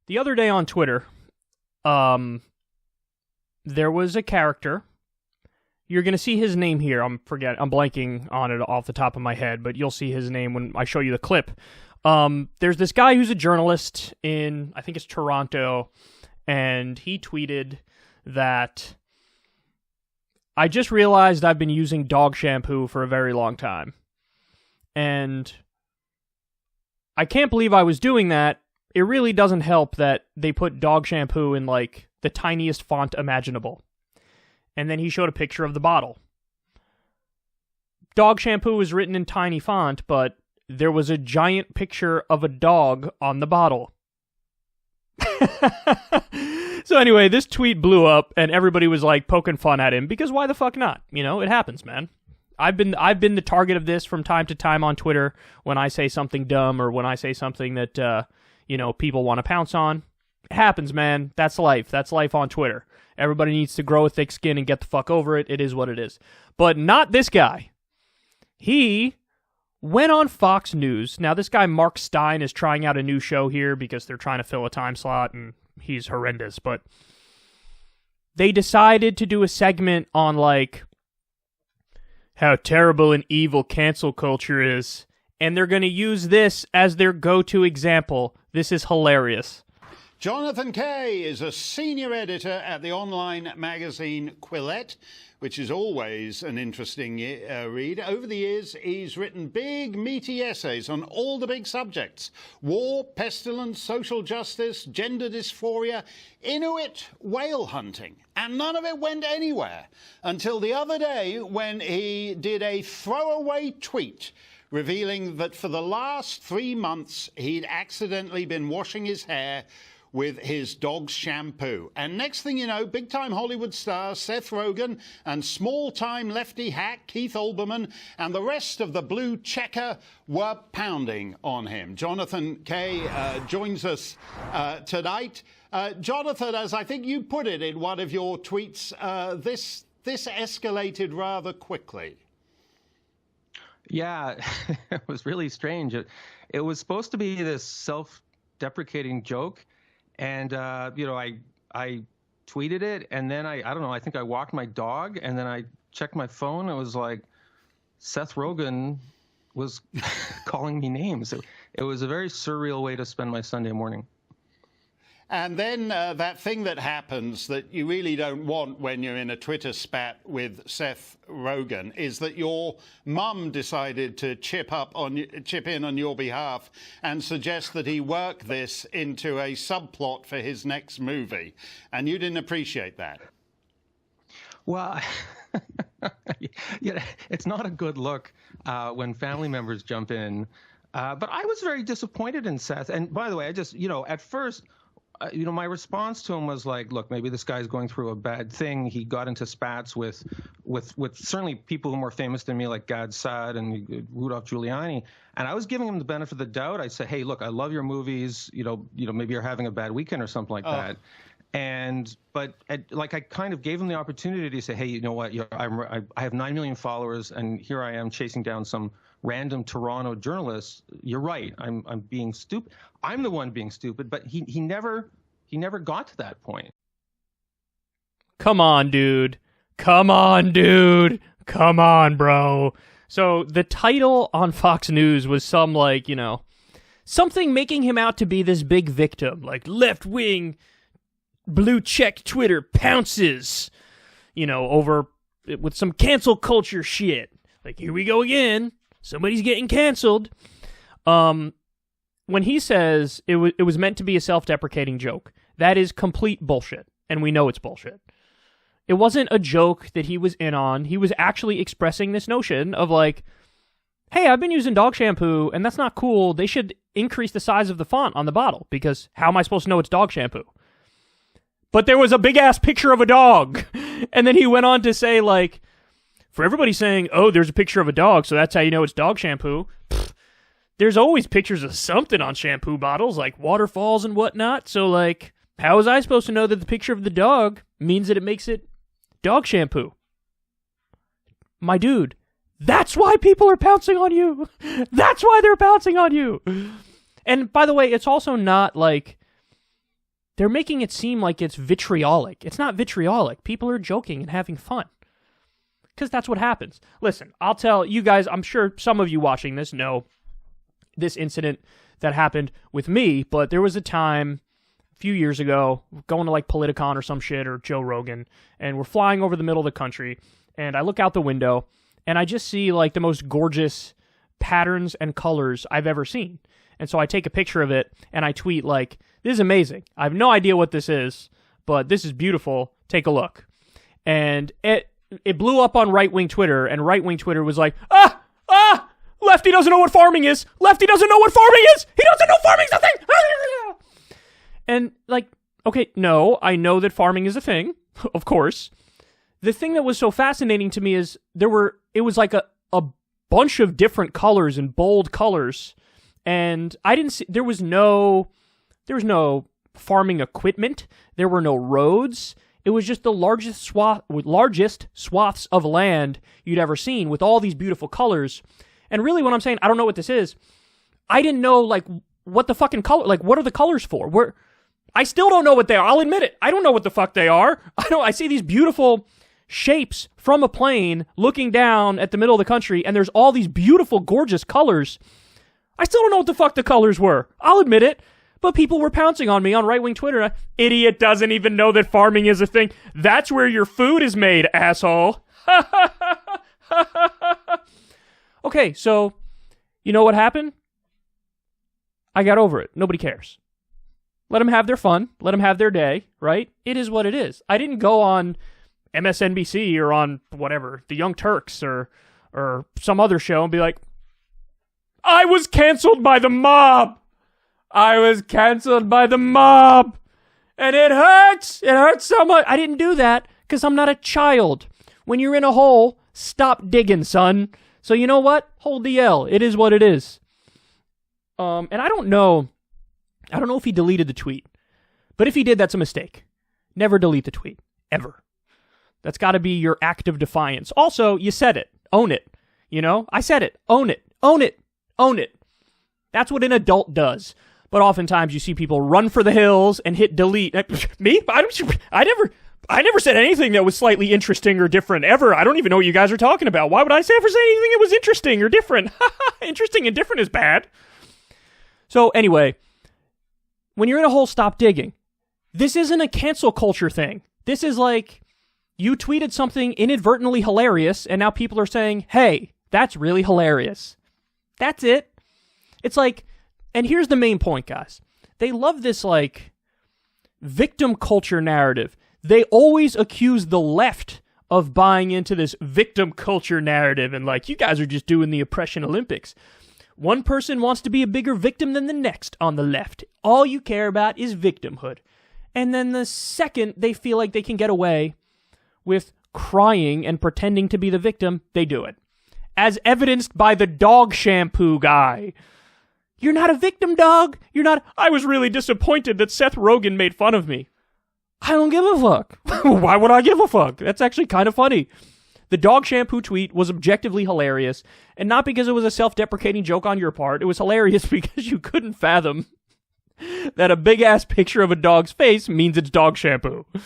The other day on Twitter, there was a character. You're going to see his name here. I'm blanking on it off the top of my head, but you'll see his name when I show you the clip. There's this guy who's a journalist in, I think it's Toronto, and he tweeted that I just realized I've been using dog shampoo for a very long time. And I can't believe I was doing that. It really doesn't help that they put dog shampoo in, like, the tiniest font imaginable. And then he showed a picture of the bottle. Dog shampoo was written in tiny font, but there was a giant picture of a dog on the bottle. So anyway, this tweet blew up, and everybody was, like, poking fun at him, because why the fuck not? You know, it happens, man. I've been the target of this from time to time on Twitter when I say something dumb or when I say something that, people want to pounce on. It happens, man. That's life. That's life on Twitter. Everybody needs to grow a thick skin and get the fuck over it. It is what it is. But not this guy. He went on Fox News. Now, this guy, Mark Stein, is trying out a new show here because they're trying to fill a time slot, and he's horrendous. But they decided to do a segment on, like, how terrible and evil cancel culture is. And they're going to use this as their go-to example. This is hilarious. Jonathan Kay is a senior editor at the online magazine Quillette, which is always an interesting read. Over the years, he's written big, meaty essays on all the big subjects: war, pestilence, social justice, gender dysphoria, Inuit whale hunting. And none of it went anywhere until the other day when he did a throwaway tweet revealing that for the last 3 months he'd accidentally been washing his hair with his dog's shampoo. And next thing you know, big-time Hollywood stars Seth Rogen and small-time lefty hack Keith Olbermann and the rest of the blue checker were pounding on him. Jonathan Kay joins us tonight. Jonathan, as I think you put it in one of your tweets, this escalated rather quickly. Yeah, it was really strange. It was supposed to be this self-deprecating joke. And, I tweeted it, and then I don't know, I think I walked my dog, and then I checked my phone. It was like Seth Rogen was calling me names. It was a very surreal way to spend my Sunday morning. And then that thing that happens that you really don't want when you're in a Twitter spat with Seth Rogen is that your mum decided to chip in on your behalf and suggest that he work this into a subplot for his next movie. And you didn't appreciate that. Well, it's not a good look when family members jump in. But I was very disappointed in Seth. And by the way, I just, at first, my response to him was like, look, maybe this guy's going through a bad thing. He got into spats with certainly people who are more famous than me, like Gad Saad and Rudolph Giuliani. And I was giving him the benefit of the doubt. I said, hey, look, I love your movies. Maybe you're having a bad weekend or something like that. But I kind of gave him the opportunity to say, hey, you know what? I have 9 million followers, and here I am chasing down some random Toronto journalists. You're right. I'm being stupid. I'm the one being stupid. But he never got to that point. Come on, dude. Come on, dude. Come on, bro. So the title on Fox News was something making him out to be this big victim, like left-wing blue check Twitter pounces, over with some cancel culture shit. Like, here we go again. Somebody's getting canceled. When he says it was meant to be a self-deprecating joke, that is complete bullshit, and we know it's bullshit. It wasn't a joke that he was in on. He was actually expressing this notion of like, hey, I've been using dog shampoo, and that's not cool. They should increase the size of the font on the bottle, because how am I supposed to know it's dog shampoo? But there was a big-ass picture of a dog. And then he went on to say, like, for everybody saying, oh, there's a picture of a dog, so that's how you know it's dog shampoo. There's always pictures of something on shampoo bottles, like waterfalls and whatnot. So, like, how was I supposed to know that the picture of the dog means that it makes it dog shampoo? My dude, that's why people are pouncing on you. That's why they're pouncing on you. And by the way, it's also not like they're making it seem like it's vitriolic. It's not vitriolic. People are joking and having fun. Because that's what happens. Listen, I'll tell you guys, I'm sure some of you watching this know this incident that happened with me, but there was a time a few years ago, going to like Politicon or some shit, or Joe Rogan, and we're flying over the middle of the country, and I look out the window, and I just see like the most gorgeous patterns and colors I've ever seen. And so I take a picture of it, and I tweet like, this is amazing. I have no idea what this is, but this is beautiful. Take a look. And it blew up on right-wing Twitter, and right-wing Twitter was like, Lefty doesn't know what farming is. Lefty doesn't know what farming is. He doesn't know farming's a thing. And like, okay, no, I know that farming is a thing, of course. The thing that was so fascinating to me is it was like a bunch of different colors and bold colors, and I didn't see, there was no farming equipment. There were no roads. It was just the largest swaths of land you'd ever seen with all these beautiful colors. And really when I'm saying I don't know what this is, I didn't know like what the fucking color, like what are the colors for? I still don't know what they are. I'll admit it. I don't know what the fuck they are. I see these beautiful shapes from a plane looking down at the middle of the country, and there's all these beautiful, gorgeous colors. I still don't know what the fuck the colors were. I'll admit it. But people were pouncing on me on right-wing Twitter. Idiot doesn't even know that farming is a thing. That's where your food is made, asshole. Okay, so you know what happened? I got over it. Nobody cares. Let them have their fun. Let them have their day, right? It is what it is. I didn't go on MSNBC or on whatever, the Young Turks or some other show and be like, I was canceled by the mob. I was canceled by the mob. And it hurts. It hurts so much. I didn't do that because I'm not a child. When you're in a hole, stop digging, son. So you know what? Hold the L. It is what it is. And I don't know if he deleted the tweet. But if he did, that's a mistake. Never delete the tweet. Ever. That's got to be your act of defiance. Also, you said it. Own it. You know? I said it. Own it. Own it. Own it. That's what an adult does. But oftentimes you see people run for the hills and hit delete. Me? I never said anything that was slightly interesting or different, ever. I don't even know what you guys are talking about. Why would I say ever say anything that was interesting or different? Interesting and different is bad. So anyway, when you're in a hole, stop digging. This isn't a cancel culture thing. This is like, you tweeted something inadvertently hilarious, and now people are saying, hey, that's really hilarious. That's it. It's like, and here's the main point, guys. They love this, like, victim culture narrative. They always accuse the left of buying into this victim culture narrative and, like, you guys are just doing the oppression Olympics. One person wants to be a bigger victim than the next on the left. All you care about is victimhood. And then the second they feel like they can get away with crying and pretending to be the victim, they do it. As evidenced by the dog shampoo guy. You're not a victim, dog. You're not. I was really disappointed that Seth Rogen made fun of me. I don't give a fuck. Why would I give a fuck? That's actually kind of funny. The dog shampoo tweet was objectively hilarious, and not because it was a self-deprecating joke on your part. It was hilarious because you couldn't fathom that a big-ass picture of a dog's face means it's dog shampoo.